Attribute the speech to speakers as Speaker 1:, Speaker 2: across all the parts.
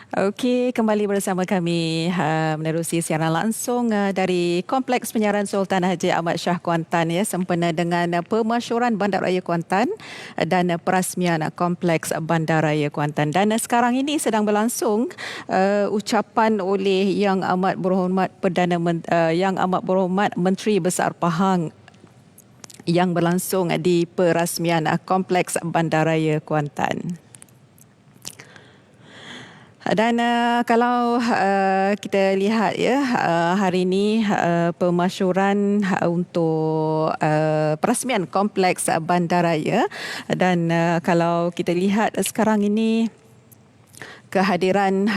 Speaker 1: Okey, kembali bersama kami menerusi siaran langsung dari Kompleks Penyiaran Sultan Haji Ahmad Shah Kuantan ya, sempena dengan pemasyuran Bandaraya Kuantan dan perasmian Kompleks Bandaraya Kuantan. Dan sekarang ini sedang berlangsung ucapan oleh Yang Amat Berhormat Yang Amat Berhormat Menteri Besar Pahang yang berlangsung di perasmian Kompleks Bandaraya Kuantan. Dan kalau kita lihat ya, hari ini pemasyuran untuk perasmian Kompleks Bandaraya, dan kalau kita lihat sekarang ini kehadiran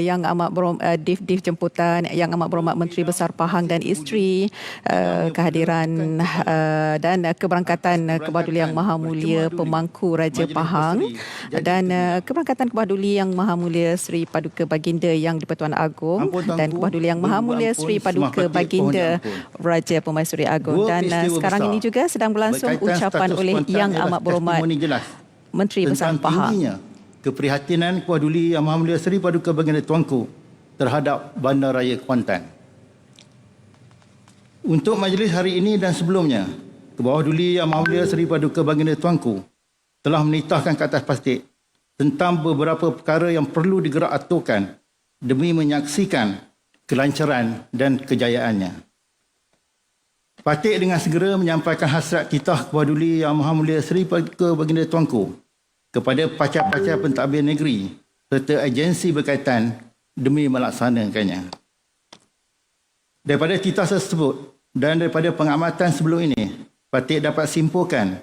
Speaker 1: Yang Amat Berhormat Div Jemputan Yang Amat Berhormat Menteri Besar Pahang dan isteri, kehadiran dan keberangkatan Kebahaduli Yang Maha Mulia Pemangku Raja Pahang, dan keberangkatan Kebahaduli Yang Maha Mulia Seri Paduka Baginda Yang di-Pertuan Agong, dan Kebahaduli Yang Maha Mulia Seri Paduka Baginda Raja Pemaisuri Agong. Dan sekarang ini juga sedang berlangsung ucapan oleh Yang Amat Berhormat Menteri Besar Pahang.
Speaker 2: Keprihatinan Kebahaduli Yang Maha Mulia Seri Paduka Baginda Tuanku terhadap Bandaraya Kuantan. Untuk majlis hari ini dan sebelumnya, Kebahaduli Yang Maha Mulia Seri Paduka Baginda Tuanku telah menitahkan ke atas pastik tentang beberapa perkara yang perlu digerak-aturkan demi menyaksikan kelancaran dan kejayaannya. Pastik dengan segera menyampaikan hasrat titah Kebahaduli Yang Maha Mulia Seri Paduka Baginda Tuanku kepada pacar-pacar pentadbir negeri serta agensi berkaitan demi melaksanakannya. Daripada titah tersebut dan daripada pengamatan sebelum ini, Pastik dapat simpulkan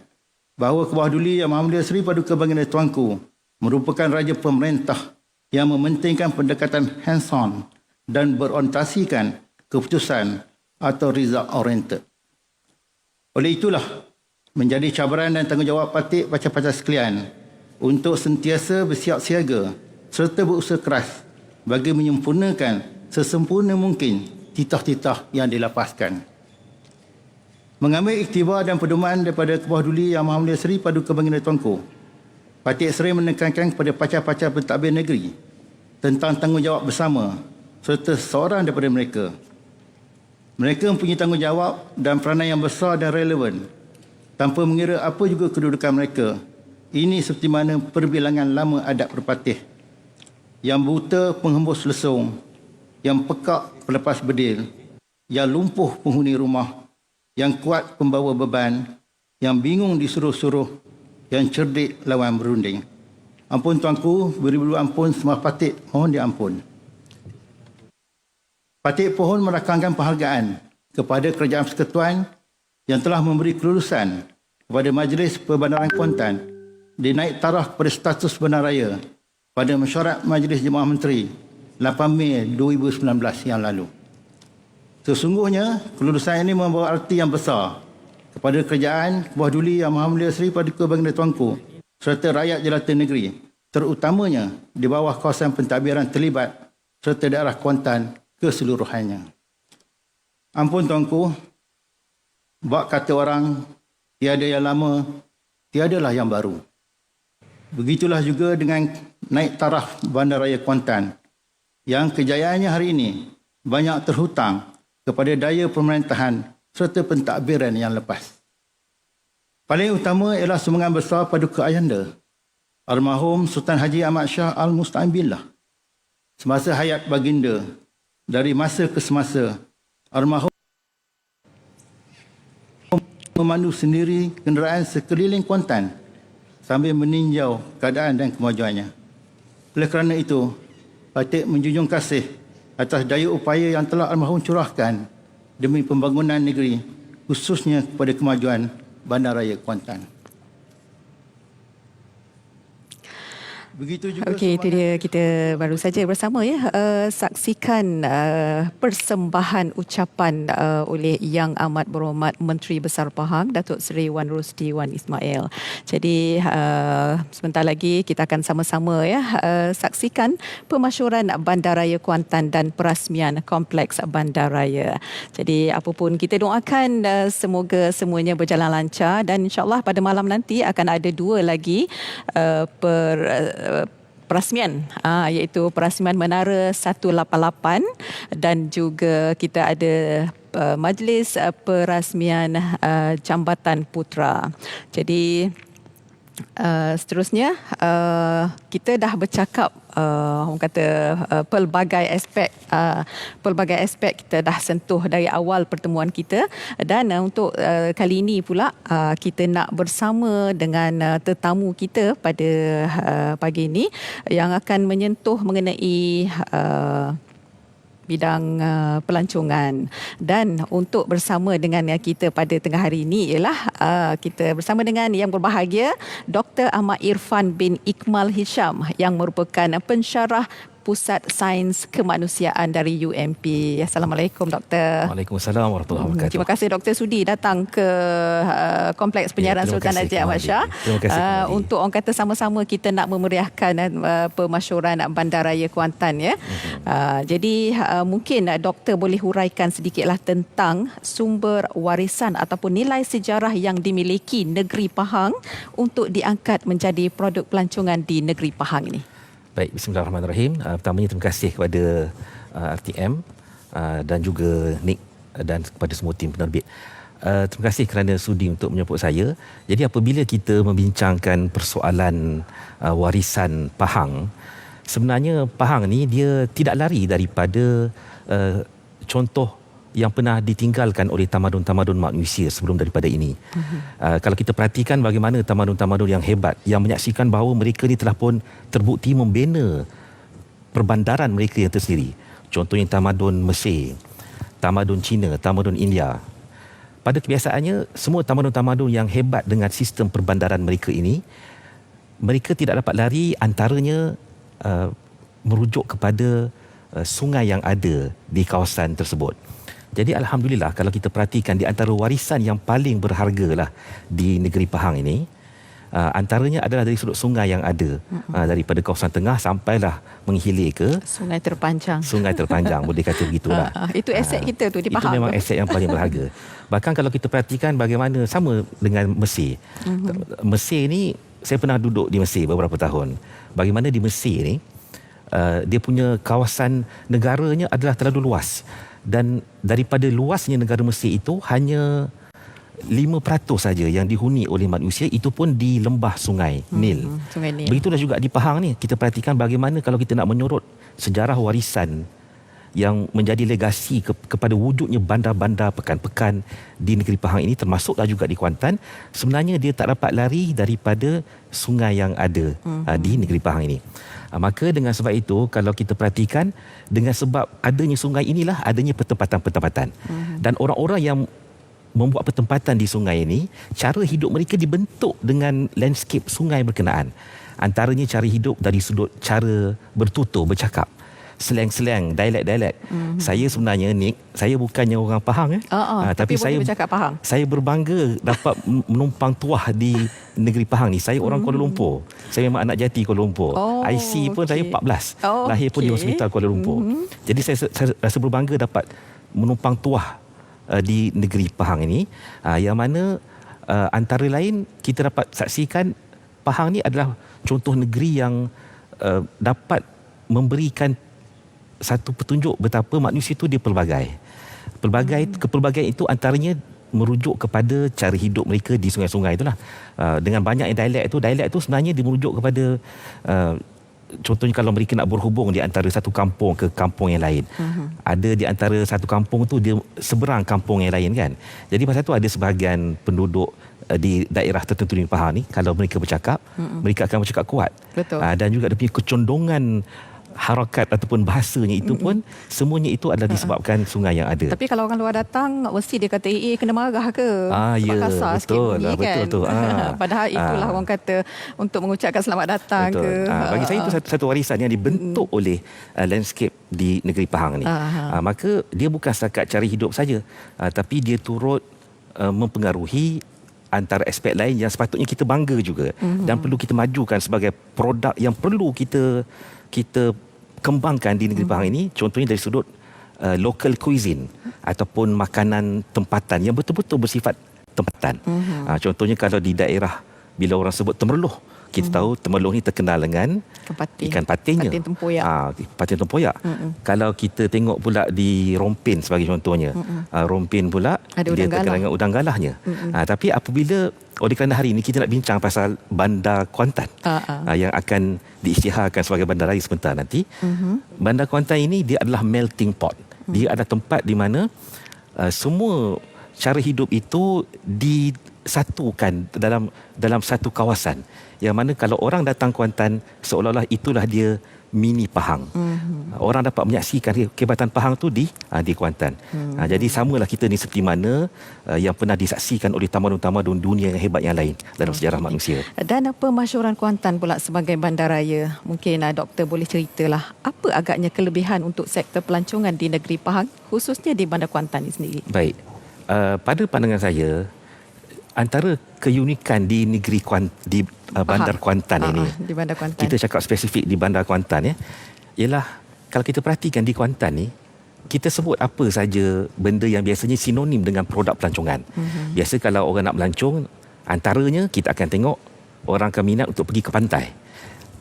Speaker 2: bahawa Kebahaduli Yang Maha Mulia Seri Paduka Baginda Tuanku merupakan raja pemerintah yang mementingkan pendekatan hands-on dan berorientasikan keputusan atau result oriented. Oleh itulah, menjadi cabaran dan tanggungjawab Pastik pacar-pacar sekalian untuk sentiasa bersiap siaga serta berusaha keras bagi menyempurnakan sesempurna mungkin titah-titah yang dilapaskan. Mengambil iktibar dan pedoman daripada Kebahaduli Yang Maha Mulia Seri Paduka Baginda Tuanku, Pastik sering menekankan kepada pacar-pacar pentadbir negeri tentang tanggungjawab bersama serta seorang daripada mereka. Mereka mempunyai tanggungjawab dan peranan yang besar dan relevan tanpa mengira apa juga kedudukan mereka. Ini seperti mana perbilangan lama adat berpatih, yang buta penghembus lesung, yang pekak pelepas bedil, yang lumpuh penghuni rumah, yang kuat pembawa beban, yang bingung disuruh-suruh, yang cerdik lawan berunding. Ampun tuanku, beribu ampun semua Pastik, mohon diampun. Pastik pohon merakamkan penghargaan kepada Kerajaan Persekutuan yang telah memberi kelulusan kepada Majlis Perbandaran Kuantan dinaik taraf kepada status bandaraya pada mesyuarat Majlis Jemaah Menteri 8 Mei 2019 yang lalu. Sesungguhnya, kelulusan ini membawa arti yang besar kepada kerajaan Kebahaduli Yang Maha Mulia Seri Paduka Baginda Tuanku serta rakyat jelata negeri, terutamanya di bawah kawasan pentadbiran terlibat serta daerah Kuantan keseluruhannya. Ampun tuanku, bak kata orang, tiada yang lama, tiadalah yang baru. Begitulah juga dengan naik taraf Bandaraya Kuantan yang kejayaannya hari ini banyak terhutang kepada daya pemerintahan serta pentadbiran yang lepas. Paling utama ialah sumbangan besar Paduka Ayanda almarhum Sultan Haji Ahmad Shah Al-Musta'in Billah semasa hayat baginda. Dari masa ke semasa, almarhum memandu sendiri kenderaan sekeliling Kuantan sambil meninjau keadaan dan kemajuannya. Oleh kerana itu, Pastik menjunjung kasih atas daya upaya yang telah almarhum curahkan demi pembangunan negeri, khususnya kepada kemajuan Bandaraya Kuantan.
Speaker 1: Okey, itu dia, kita baru saja bersama ya saksikan persembahan ucapan oleh Yang Amat Berhormat Menteri Besar Pahang Datuk Seri Wan Rusdi Wan Ismail. Jadi sebentar lagi kita akan sama-sama ya saksikan pemasyuran Bandaraya Kuantan dan perasmian Kompleks Bandaraya. Jadi apapun kita doakan semoga semuanya berjalan lancar, dan insya-Allah pada malam nanti akan ada dua lagi perasmian, iaitu perasmian Menara 188, dan juga kita ada majlis perasmian Jambatan Putra. Jadi seterusnya kita dah bercakap orang kata pelbagai aspek kita dah sentuh dari awal pertemuan kita, dan untuk kali ini pula kita nak bersama dengan tetamu kita pada pagi ini yang akan menyentuh mengenai bidang pelancongan. Dan untuk bersama dengan kita pada tengah hari ini ialah kita bersama dengan yang berbahagia Dr. Ahmad Irfan bin Ikmal Hisham yang merupakan pensyarah Pusat Sains Kemanusiaan dari UMP. Assalamualaikum Doktor.
Speaker 3: Waalaikumsalam warahmatullahi wabarakatuh.
Speaker 1: Terima kasih Doktor sudi datang ke Kompleks Penyiaran Sultan Haji Ahmad Shah untuk orang kata sama-sama kita nak memeriahkan pemasyuran Bandaraya Kuantan ya. Jadi mungkin Doktor boleh huraikan sedikitlah tentang sumber warisan ataupun nilai sejarah yang dimiliki negeri Pahang untuk diangkat menjadi produk pelancongan di negeri Pahang ini.
Speaker 3: Baik, bismillahirrahmanirrahim. Pertamanya terima kasih kepada RTM dan juga Nick dan kepada semua tim penerbit. Terima kasih kerana sudi untuk menyemput saya. Jadi apabila kita membincangkan persoalan warisan Pahang, sebenarnya Pahang ni dia tidak lari daripada contoh yang pernah ditinggalkan oleh tamadun-tamadun manusia sebelum daripada ini. Kalau kita perhatikan bagaimana tamadun-tamadun yang hebat yang menyaksikan bahawa mereka ni telah pun terbukti membina perbandaran mereka yang tersendiri. Contohnya tamadun Mesir, tamadun Cina, tamadun India. Pada kebiasaannya, semua tamadun-tamadun yang hebat dengan sistem perbandaran mereka ini, mereka tidak dapat lari antaranya merujuk kepada sungai yang ada di kawasan tersebut. Jadi alhamdulillah kalau kita perhatikan di antara warisan yang paling berharga lah di negeri Pahang ini, antaranya adalah dari sudut sungai yang ada daripada kawasan tengah sampailah menghilir ke
Speaker 1: sungai terpanjang. Sungai
Speaker 3: terpanjang boleh kata begitulah.
Speaker 1: Itu aset kita tu di Pahang.
Speaker 3: Itu memang aset yang paling berharga. Bahkan kalau kita perhatikan bagaimana sama dengan Mesir. Mesir ni saya pernah duduk di Mesir beberapa tahun. Bagaimana di Mesir ni dia punya kawasan negaranya adalah terlalu luas. Dan daripada luasnya negara Mesir itu hanya 5% saja yang dihuni oleh manusia, itu pun di lembah sungai Nil.
Speaker 1: Sungai Nil.
Speaker 3: Begitulah juga di Pahang ni, kita perhatikan bagaimana kalau kita nak menyorot sejarah warisan yang menjadi legasi kepada wujudnya bandar-bandar pekan-pekan di negeri Pahang ini, termasuklah juga di Kuantan, sebenarnya dia tak dapat lari daripada sungai yang ada di negeri Pahang ini. Maka dengan sebab itu, kalau kita perhatikan, dengan sebab adanya sungai inilah adanya pertempatan-pertempatan. Dan orang-orang yang membuat pertempatan di sungai ini, cara hidup mereka dibentuk dengan landscape sungai berkenaan. Antaranya cara hidup dari sudut cara bertutur, bercakap, slang-slang, dialek-dialek. Saya sebenarnya Nick, saya bukannya orang Pahang tapi saya bercakap Pahang. Saya berbangga dapat menumpang tuah di negeri Pahang ni. Saya orang Kuala Lumpur. Saya memang anak jati Kuala Lumpur. IC pun saya 14. Lahir pun di Hospital Kuala Lumpur. Jadi saya rasa berbangga dapat menumpang tuah di negeri Pahang ini, yang mana antara lain kita dapat saksikan Pahang ni adalah contoh negeri yang dapat memberikan satu petunjuk betapa manusia itu dia pelbagai. Kepelbagaian itu antaranya merujuk kepada cara hidup mereka di sungai-sungai itulah. Dengan banyaknya dialek itu sebenarnya dia merujuk kepada contohnya kalau mereka nak berhubung di antara satu kampung ke kampung yang lain. Ada di antara satu kampung tu dia seberang kampung yang lain kan. Jadi pasal tu ada sebahagian penduduk di daerah tertentu di Pahang ni, kalau mereka bercakap, mereka akan bercakap kuat.
Speaker 1: Betul.
Speaker 3: Dan juga dia punya kecondongan harakat ataupun bahasanya itu pun semuanya itu adalah disebabkan sungai yang ada.
Speaker 1: Tapi kalau orang luar datang mesti dia kata kena marah ke?
Speaker 3: Ya,
Speaker 1: kasar
Speaker 3: betul lah,
Speaker 1: kan?
Speaker 3: betul.
Speaker 1: Padahal itulah orang kata untuk mengucapkan selamat datang
Speaker 3: betul.
Speaker 1: ke.
Speaker 3: Bagi saya itu satu warisan yang dibentuk oleh landscape di negeri Pahang ni. Maka dia bukan setakat cara hidup saja, tapi dia turut mempengaruhi antara aspek lain yang sepatutnya kita bangga juga dan perlu kita majukan sebagai produk yang perlu kita kembangkan di negeri Pahang ini. Contohnya dari sudut local cuisine ataupun makanan tempatan yang betul-betul bersifat tempatan. Contohnya kalau di daerah bila orang sebut temerloh, kita tahu temerloh ni terkenal dengan ikan patinnya.
Speaker 1: Patin tempoyak.
Speaker 3: Patin tempoyak. Kalau kita tengok pula di Rompin sebagai contohnya, Rompin pula
Speaker 1: ada
Speaker 3: dia
Speaker 1: udang
Speaker 3: terkenal
Speaker 1: galah.
Speaker 3: dengan udang galahnya. Tapi apabila oleh kerana hari ini kita nak bincang pasal Bandar Kuantan yang akan diisytiharkan sebagai bandaraya sebentar nanti. Bandar Kuantan ini dia adalah melting pot. Dia adalah tempat di mana semua cara hidup itu disatukan dalam satu kawasan, yang mana kalau orang datang Kuantan seolah-olah itulah dia mini Pahang. Orang dapat menyaksikan kehebatan Pahang tu di Kuantan. Jadi samalah kita ni seperti mana yang pernah disaksikan oleh tamadun-tamadun dunia yang hebat yang lain dalam sejarah manusia.
Speaker 1: Dan pemasyhuran Kuantan pula sebagai bandaraya, mungkin doktor boleh ceritalah apa agaknya kelebihan untuk sektor pelancongan di negeri Pahang, khususnya di Bandar Kuantan ini sendiri.
Speaker 3: Baik, pada pandangan saya, antara keunikan di negeri Bandar Kuantan ini,
Speaker 1: di Bandar Kuantan,
Speaker 3: kita cakap spesifik di Bandar Kuantan ialah kalau kita perhatikan di Kuantan ni, kita sebut apa saja benda yang biasanya sinonim dengan produk pelancongan. Biasa kalau orang nak melancong, antaranya kita akan tengok orang akan minat untuk pergi ke pantai.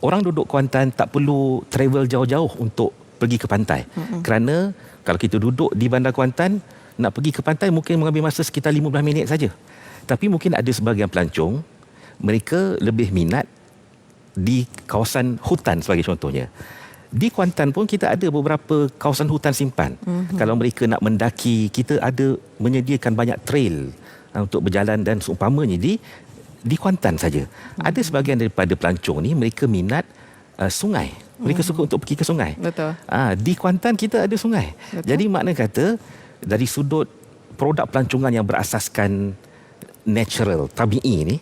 Speaker 3: Orang duduk Kuantan tak perlu travel jauh-jauh untuk pergi ke pantai. Kerana kalau kita duduk di Bandar Kuantan, nak pergi ke pantai mungkin mengambil masa sekitar 15 minit saja. Tapi mungkin ada sebahagian pelancong, mereka lebih minat di kawasan hutan sebagai contohnya. Di Kuantan pun kita ada beberapa kawasan hutan simpan. Kalau mereka nak mendaki, kita ada menyediakan banyak trail untuk berjalan, dan seumpamanya di Kuantan saja. Ada sebahagian daripada pelancong ni mereka minat sungai. Mereka suka untuk pergi ke sungai.
Speaker 1: Betul.
Speaker 3: Di Kuantan kita ada sungai.
Speaker 1: Betul.
Speaker 3: Jadi makna kata dari sudut produk pelancongan yang berasaskan natural, tabi'i ni,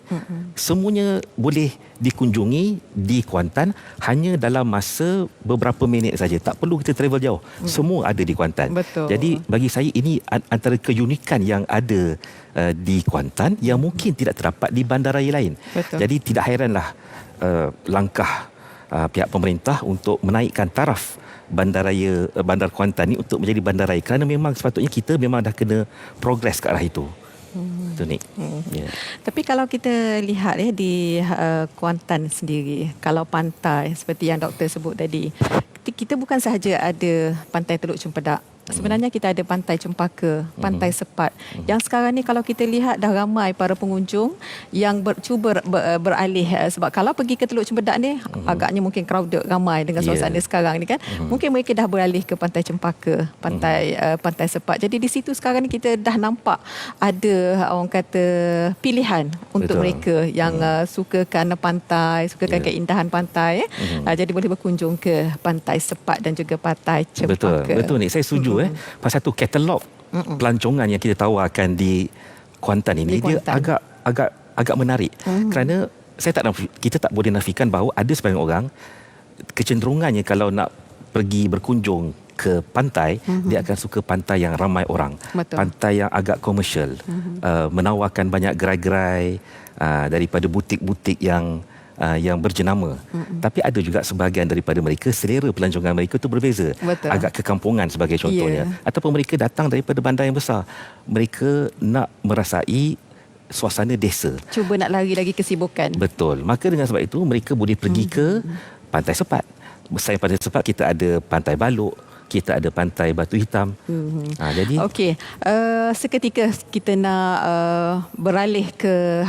Speaker 3: semuanya boleh dikunjungi di Kuantan hanya dalam masa beberapa minit saja. Tak perlu kita travel jauh. Semua ada di Kuantan.
Speaker 1: Betul.
Speaker 3: Jadi bagi saya ini antara keunikan yang ada di Kuantan yang mungkin tidak terdapat di bandaraya lain.
Speaker 1: Betul.
Speaker 3: Jadi tidak heranlah langkah pihak pemerintah untuk menaikkan taraf bandaraya Bandar Kuantan ni untuk menjadi bandaraya, kerana memang sepatutnya kita memang dah kena progres ke arah itu. Itu Nik. Yeah.
Speaker 1: Tapi kalau kita lihat di Kuantan sendiri, kalau pantai seperti yang doktor sebut tadi, kita bukan sahaja ada pantai Teluk Cempedak. Sebenarnya kita ada Pantai Cempaka, Pantai Sepat. Yang sekarang ni kalau kita lihat dah ramai para pengunjung yang cuba beralih, sebab kalau pergi ke Teluk Cempedak ni agaknya mungkin crowded, ramai dengan suasana sekarang ni kan. Mungkin mereka dah beralih ke Pantai Cempaka, Pantai Sepat. Jadi di situ sekarang ni kita dah nampak ada orang kata pilihan untuk mereka yang sukakan pantai, sukakan keindahan pantai. Jadi boleh berkunjung ke Pantai Sepat dan juga Pantai Cempaka.
Speaker 3: Betul ni, saya setuju. Pasal tu katalog pelancongan yang kita tawarkan di Kuantan ini, dia agak menarik. Kerana kita tak boleh nafikan bahawa ada sebahagian orang kecenderungannya kalau nak pergi berkunjung ke pantai, dia akan suka pantai yang ramai orang.
Speaker 1: Betul.
Speaker 3: Pantai yang agak komersial, menawarkan banyak gerai-gerai daripada butik-butik yang berjenama. Tapi ada juga sebahagian daripada mereka, selera pelancongan mereka itu berbeza.
Speaker 1: Betul.
Speaker 3: Agak kekampungan sebagai contohnya. Ataupun mereka datang daripada bandar yang besar. Mereka nak merasai suasana desa.
Speaker 1: Cuba nak lari lagi kesibukan.
Speaker 3: Betul. Maka dengan sebab itu mereka boleh pergi ke Pantai Sepat. Selain Pantai Sepat, kita ada Pantai Balok, kita ada Pantai Batu Hitam. Jadi
Speaker 1: okey, seketika kita nak beralih ke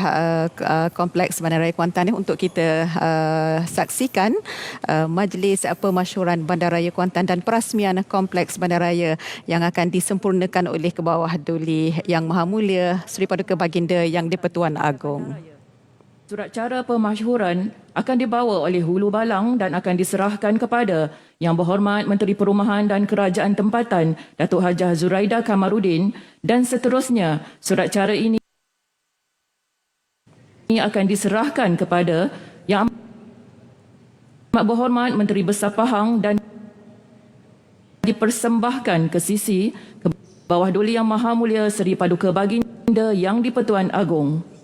Speaker 1: kompleks Bandaraya Kuantan ni untuk kita saksikan majlis pemasyhuran Bandaraya Kuantan dan perasmian kompleks bandaraya yang akan disempurnakan oleh Kebawah Duli Yang Maha Mulia Seri Paduka Baginda Yang di-Pertuan Agong.
Speaker 4: Surat cara pemasyhuran akan dibawa oleh Hulu Balang dan akan diserahkan kepada Yang Berhormat Menteri Perumahan dan Kerajaan Tempatan Datuk Hajah Zuraida Kamarudin, dan seterusnya surat cara ini akan diserahkan kepada Yang Amat Berhormat Menteri Besar Pahang dan dipersembahkan ke sisi Kebawah Duli Yang Maha Mulia Seri Paduka Baginda Yang di-Pertuan Agong.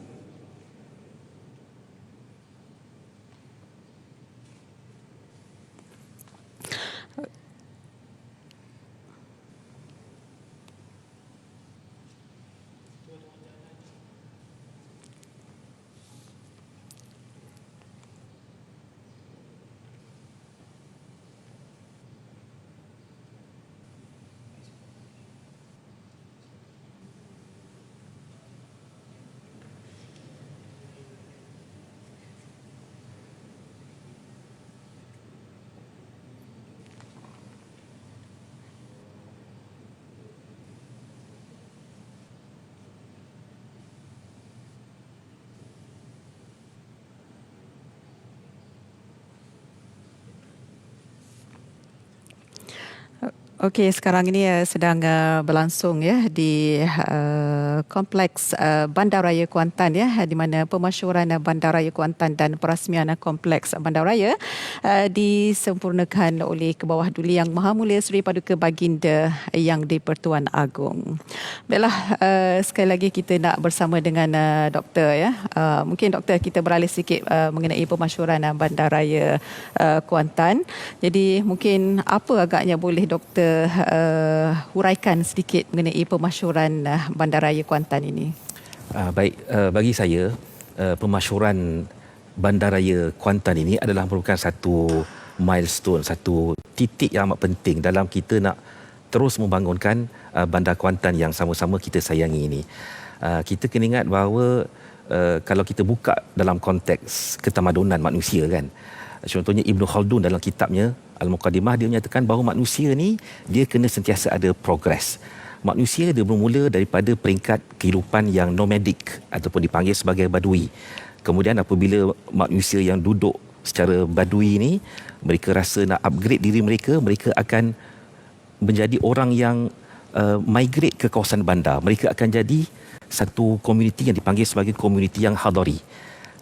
Speaker 1: Okey, sekarang ini sedang berlangsung ya di kompleks Bandaraya Kuantan ya, di mana pemasyuran Bandaraya Kuantan dan perasmian kompleks Bandaraya disempurnakan oleh Kebawah Duli Yang Maha Mulia Seri Paduka Baginda Yang di-Pertuan Agong. Baiklah, sekali lagi kita nak bersama dengan doktor ya. Mungkin doktor kita beralih sikit mengenai pemasyuran Bandaraya Kuantan. Jadi mungkin apa agaknya boleh doktor huraikan sedikit mengenai pemasyuran Bandaraya Kuantan ini?
Speaker 3: Baik, bagi saya pemasyuran Bandaraya Kuantan ini adalah merupakan satu milestone, satu titik yang amat penting dalam kita nak terus membangunkan Bandar Kuantan yang sama-sama kita sayangi ini. Kita kena ingat bahawa kalau kita buka dalam konteks ketamadunan manusia kan, contohnya Ibn Khaldun dalam kitabnya Al-Muqaddimah, dia menyatakan bahawa manusia ni dia kena sentiasa ada progres. Manusia dia bermula daripada peringkat kehidupan yang nomadik ataupun dipanggil sebagai badui. Kemudian apabila manusia yang duduk secara badui ni, mereka rasa nak upgrade diri mereka, mereka akan menjadi orang yang migrate ke kawasan bandar. Mereka akan jadi satu komuniti yang dipanggil sebagai komuniti yang hadari.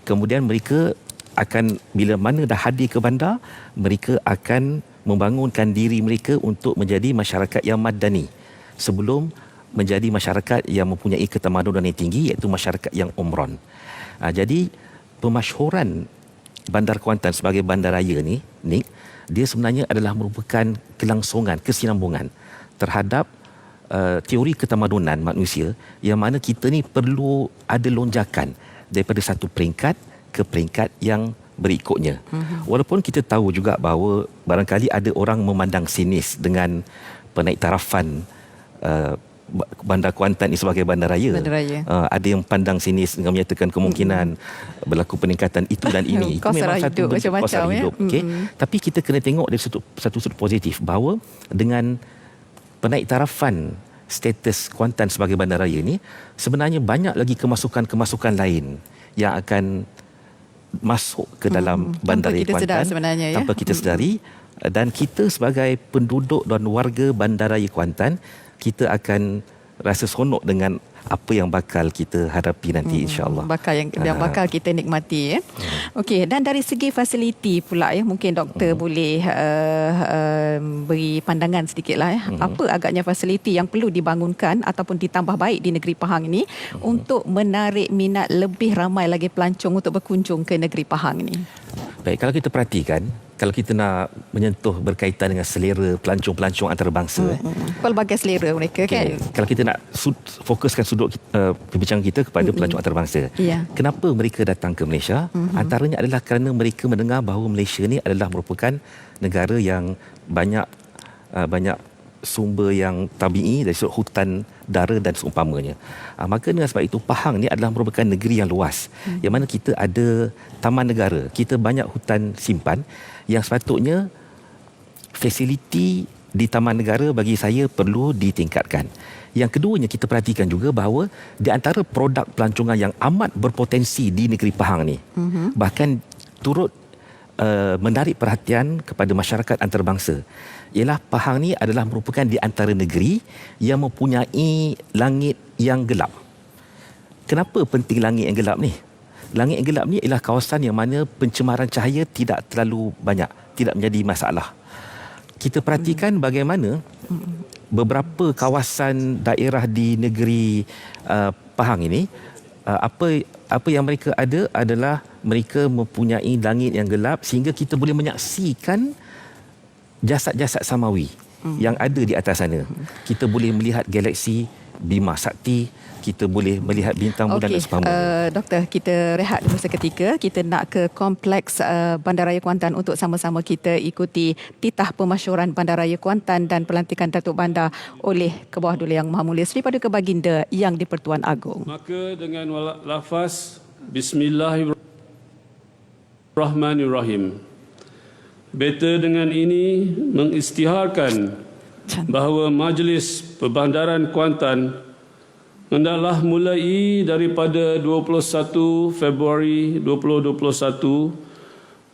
Speaker 3: Kemudian mereka akan, bila mana dah hadir ke bandar, mereka akan membangunkan diri mereka untuk menjadi masyarakat yang madani sebelum menjadi masyarakat yang mempunyai ketamadunan yang tinggi, iaitu masyarakat yang umron. Jadi pemasyhuran Bandar Kuantan sebagai bandaraya ni, dia sebenarnya adalah merupakan kelangsungan, kesinambungan terhadap teori ketamadunan manusia, yang mana kita ni perlu ada lonjakan daripada satu peringkat ke peringkat yang berikutnya. Walaupun kita tahu juga bahawa barangkali ada orang memandang sinis dengan penaiktarafan Bandar Kuantan ini sebagai bandaraya. Ada yang pandang sinis dengan menyatakan kemungkinan berlaku peningkatan itu dan ini. Itu memang satu bentuk kos hidup. Okay? Tapi kita kena tengok dari satu sudut positif bahawa dengan penaiktarafan status Kuantan sebagai bandaraya ini, sebenarnya banyak lagi kemasukan-kemasukan lain yang akan masuk ke dalam Bandaraya Kuantan tanpa kita sedari, dan kita sebagai penduduk dan warga Bandaraya Kuantan, kita akan rasa seronok dengan apa yang bakal kita hadapi nanti, insya-Allah.
Speaker 1: Yang bakal kita nikmati ya. Okey, dan dari segi fasiliti pula ya, mungkin doktor boleh beri pandangan sedikitlah ya. Apa agaknya fasiliti yang perlu dibangunkan ataupun ditambah baik di negeri Pahang ini untuk menarik minat lebih ramai lagi pelancong untuk berkunjung ke negeri Pahang ini?
Speaker 3: Baik, kalau kita perhatikan, kalau kita nak menyentuh berkaitan dengan selera pelancong-pelancong antarabangsa,
Speaker 1: pelbagai selera mereka kan.
Speaker 3: Kalau kita nak fokuskan sudut perbincangan kita kepada pelancong antarabangsa, kenapa mereka datang ke Malaysia? Antaranya adalah kerana mereka mendengar bahawa Malaysia ni adalah merupakan negara yang banyak sumber yang tabi'i dari sudut hutan, dara dan seumpamanya. Maka dengan sebab itu Pahang ni adalah merupakan negeri yang luas, yang mana kita ada taman negara, kita banyak hutan simpan, yang sepatutnya fasiliti di taman negara bagi saya perlu ditingkatkan. Yang keduanya, kita perhatikan juga bahawa di antara produk pelancongan yang amat berpotensi di negeri Pahang ni, bahkan turut menarik perhatian kepada masyarakat antarabangsa, ialah Pahang ni adalah merupakan di antara negeri yang mempunyai langit yang gelap. Kenapa penting langit yang gelap ni? Langit yang gelap ni ialah kawasan yang mana pencemaran cahaya tidak terlalu banyak, tidak menjadi masalah. Kita perhatikan bagaimana beberapa kawasan daerah di negeri Pahang ini, apa yang mereka ada adalah mereka mempunyai langit yang gelap, sehingga kita boleh menyaksikan jasad-jasad samawi yang ada di atas sana. Kita boleh melihat galaksi Bima Sakti, kita boleh melihat bintang bulan dan seumpamanya.
Speaker 1: Doktor, kita rehat dulu seketika. Kita nak ke kompleks Bandaraya Kuantan untuk sama-sama kita ikuti titah pemasyhuran Bandaraya Kuantan dan pelantikan Datuk Bandar oleh Kebawah Duli Yang Maha Mulia Seri Paduka Baginda Yang di-Pertuan Agong.
Speaker 5: Maka dengan lafaz Bismillahirrahmanirrahim, beta dengan ini mengisytiharkan bahawa Majlis Perbandaran Kuantan hendaklah mulai daripada 21 Februari 2021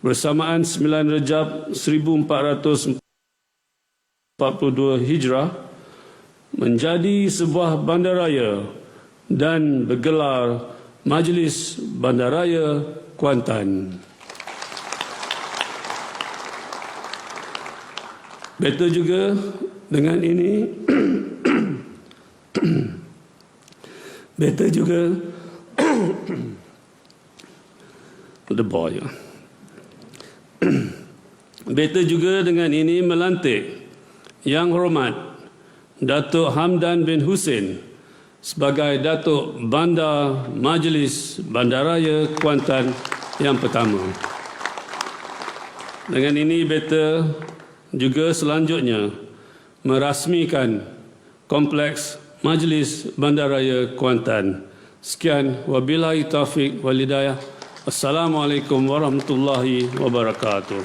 Speaker 5: bersamaan 9 Rejab 1444 42 Hijrah menjadi sebuah bandaraya dan bergelar Majlis Bandaraya Kuantan. Betul juga dengan ini betul juga the boy. Betul juga dengan ini melantik Yang Hormat Datuk Hamdan bin Hussein sebagai Datuk Bandar Majlis Bandaraya Kuantan yang pertama. Dengan ini beta juga selanjutnya merasmikan Kompleks Majlis Bandaraya Kuantan. Sekian, wabillahi taufiq wal hidayah. Assalamualaikum warahmatullahi wabarakatuh.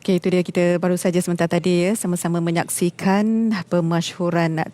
Speaker 1: Okey, itu dia, kita baru saja sebentar tadi sama-sama menyaksikan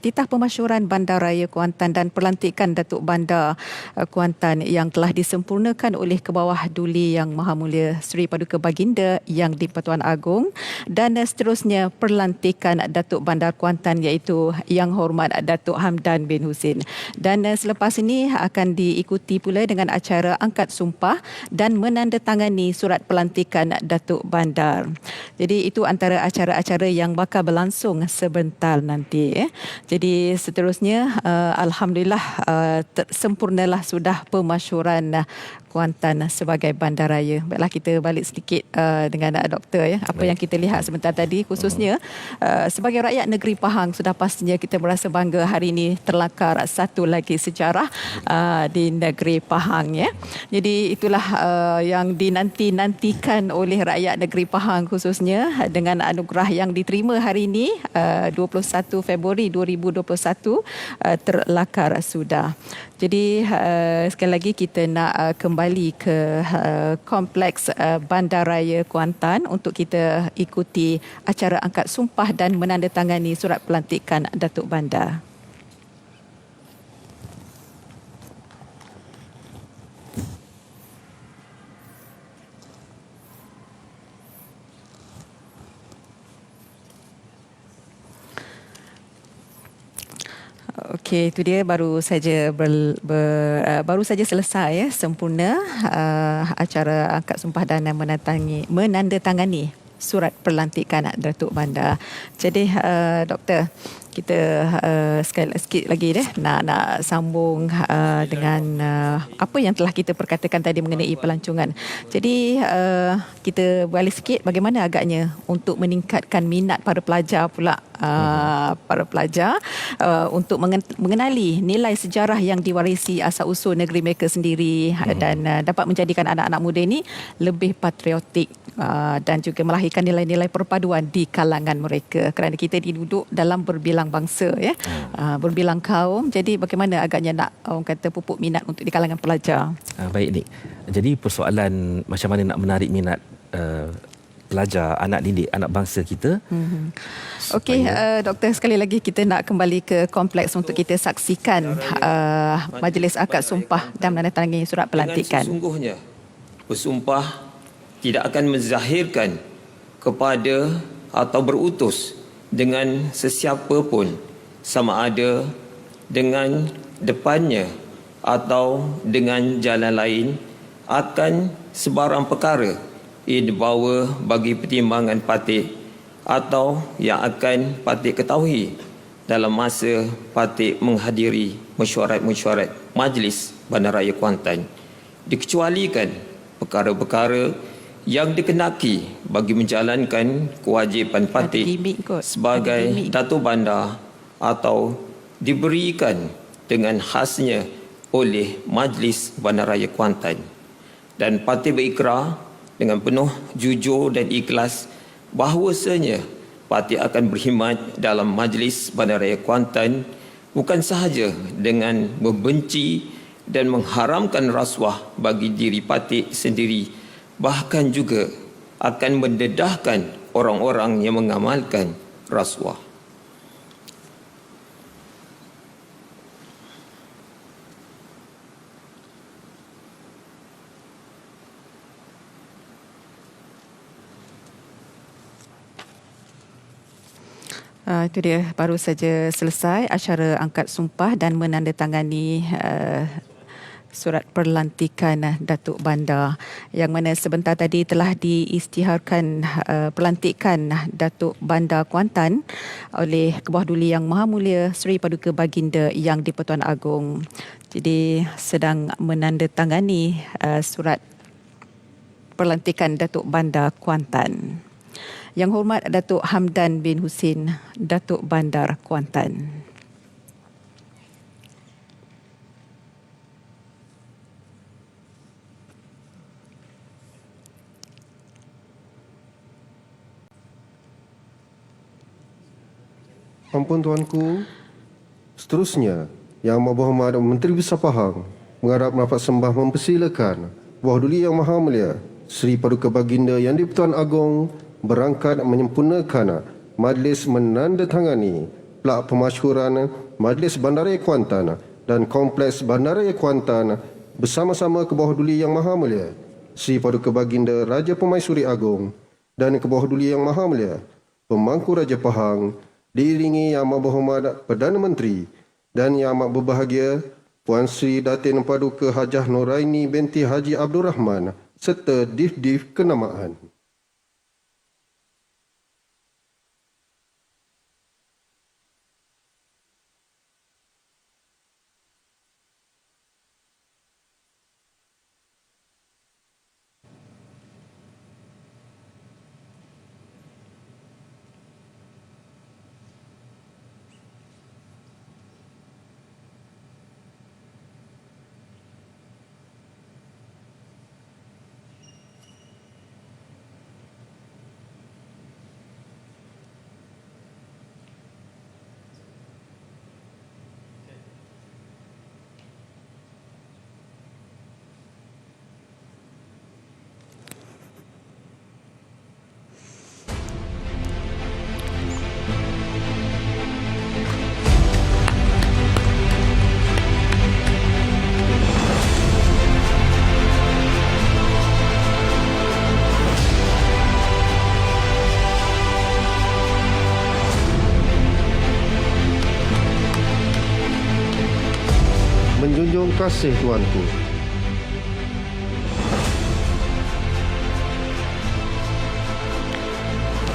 Speaker 1: titah pemasyhuran Bandaraya Kuantan dan pelantikan Datuk Bandar Kuantan yang telah disempurnakan oleh Kebawah Duli Yang Maha Mulia Seri Paduka Baginda Yang di-Pertuan Agong, dan seterusnya pelantikan Datuk Bandar Kuantan iaitu Yang Hormat Datuk Hamdan bin Hussein. Dan selepas ini akan diikuti pula dengan acara angkat sumpah dan menandatangani surat pelantikan Datuk Bandar. Jadi itu antara acara-acara yang bakal berlangsung sebentar nanti. Jadi seterusnya alhamdulillah sempurnalah sudah pemasyhuran Kuantan sebagai bandaraya. Baiklah, kita balik sedikit dengan doktor apa yang kita lihat sebentar tadi, khususnya sebagai rakyat negeri Pahang, sudah pastinya kita merasa bangga hari ini terlakar satu lagi sejarah di negeri Pahang Jadi itulah yang dinanti-nantikan oleh rakyat negeri Pahang, khususnya dengan anugerah yang diterima hari ini 21 Februari 2021 terlakar sudah. Jadi sekali lagi kita nak kembali ke Kompleks Bandaraya Kuantan untuk kita ikuti acara angkat sumpah dan menandatangani surat pelantikan Datuk Bandar. Okey, itu dia baru saja baru saja selesai sempurna acara angkat sumpah dan menandatangani surat pelantikan Datuk Bandar. Jadi doktor, kita sikit lagi nak sambung dengan apa yang telah kita perkatakan tadi mengenai pelancongan. Jadi kita balik sikit bagaimana agaknya untuk meningkatkan minat para pelajar pula, para pelajar untuk mengenali nilai sejarah yang diwarisi asal-usul negeri mereka sendiri dan dapat menjadikan anak-anak muda ini lebih patriotik dan juga melahirkan nilai-nilai perpaduan di kalangan mereka, kerana kita diduduk dalam berbilang bangsa berbilang kaum. Jadi bagaimana agaknya nak orang kata pupuk minat untuk di kalangan pelajar?
Speaker 3: Baik Nik. Jadi persoalan macam mana nak menarik minat pelajar, anak didik, anak bangsa kita.
Speaker 1: Okey, doktor, sekali lagi kita nak kembali ke kompleks untuk kita saksikan majlis akad sumpah dan menandatangani surat pelantikan.
Speaker 6: Dengan sesungguhnya bersumpah tidak akan menzahirkan kepada atau berutus dengan sesiapa pun, sama ada dengan depannya atau dengan jalan lain, akan sebarang perkara yang dibawa bagi pertimbangan patih atau yang akan patih ketahui dalam masa patih menghadiri mesyuarat-mesyuarat Majlis Bandaraya Kuantan, dikecualikan perkara-perkara yang dikenaki bagi menjalankan kewajipan patih sebagai Datuk Bandar atau diberikan dengan khasnya oleh Majlis Bandaraya Kuantan. Dan patih berikrar dengan penuh jujur dan ikhlas bahawasanya parti akan berkhidmat dalam Majlis Bandaraya Kuantan bukan sahaja dengan membenci dan mengharamkan rasuah bagi diri parti sendiri, bahkan juga akan mendedahkan orang-orang yang mengamalkan rasuah.
Speaker 1: Itu dia, baru saja selesai acara angkat sumpah dan menandatangani surat perlantikan Datuk Bandar, yang mana sebentar tadi telah diisytiharkan pelantikan Datuk Bandar Kuantan oleh Kebawah Duli Yang Maha Mulia Seri Paduka Baginda Yang di-Pertuan Agong. Jadi sedang menandatangani surat pelantikan Datuk Bandar Kuantan. Yang Hormat Datuk Hamdan bin Husin, Datuk Bandar Kuantan.
Speaker 7: Ampun Tuanku, seterusnya Yang Berhormat Menteri Besar Pahang mengharap rapat sembah mempersilakan Kebawah Duli Yang Maha Mulia Seri Paduka Baginda Yang di-Pertuan Agong berangkat menyempurnakan majlis menandatangani plak pemasyhuran Majlis Bandaraya Kuantan dan Kompleks Bandaraya Kuantan bersama-sama Kebawah Duli Yang Maha Mulia Seri Paduka Baginda Raja Permaisuri Agong dan Kebawah Duli Yang Maha Mulia Pemangku Raja Pahang, diiringi Yang Berhormat Perdana Menteri dan Yang Amat Berbahagia Puan Sri Datin Paduka Hajah Noraini binti Haji Abdul Rahman serta Div-Div Kenamaan. Menjunjung kasih Tuanku.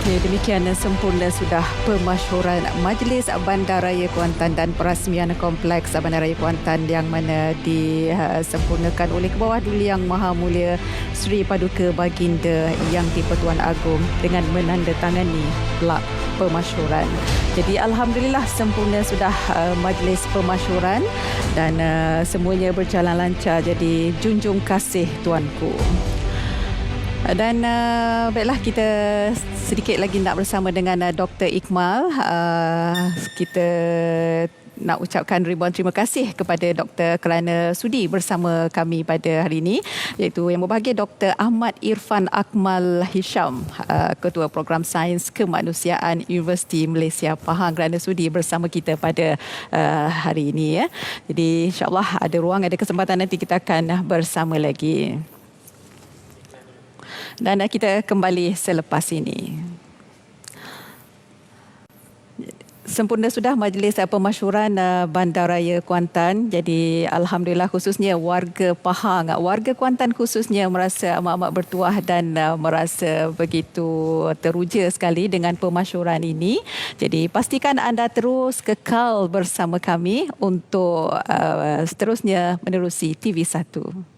Speaker 1: Okay, demikian sempurna sudah pemasyhuran Majlis Bandaraya Kuantan dan perasmian Kompleks Bandaraya Kuantan yang mana disempurnakan oleh Kebawah Duli Yang Maha Mulia Seri Paduka Baginda Yang di-Pertuan Agong dengan menandatangani plak pemasyhuran. Jadi alhamdulillah sempurna sudah majlis pemasyhuran dan semuanya berjalan lancar. Jadi junjung kasih Tuanku. Dan baiklah, kita sedikit lagi nak bersama dengan Dr. Ikmal. Kita nak ucapkan ribuan terima kasih kepada Doktor kerana sudi bersama kami pada hari ini, iaitu Yang Berbahagia Dr. Ahmad Irfan Akmal Hisham, Ketua Program Sains Kemanusiaan Universiti Malaysia Pahang, kerana sudi bersama kita pada hari ini. Ya. Jadi insyaAllah ada ruang, ada kesempatan nanti kita akan bersama lagi. Dan kita kembali selepas ini. Sempurna sudah majlis pemasyhuran Bandaraya Kuantan. Jadi alhamdulillah, khususnya warga Pahang, warga Kuantan khususnya merasa amat-amat bertuah dan merasa begitu teruja sekali dengan pemasyhuran ini. Jadi pastikan anda terus kekal bersama kami untuk seterusnya menerusi TV1.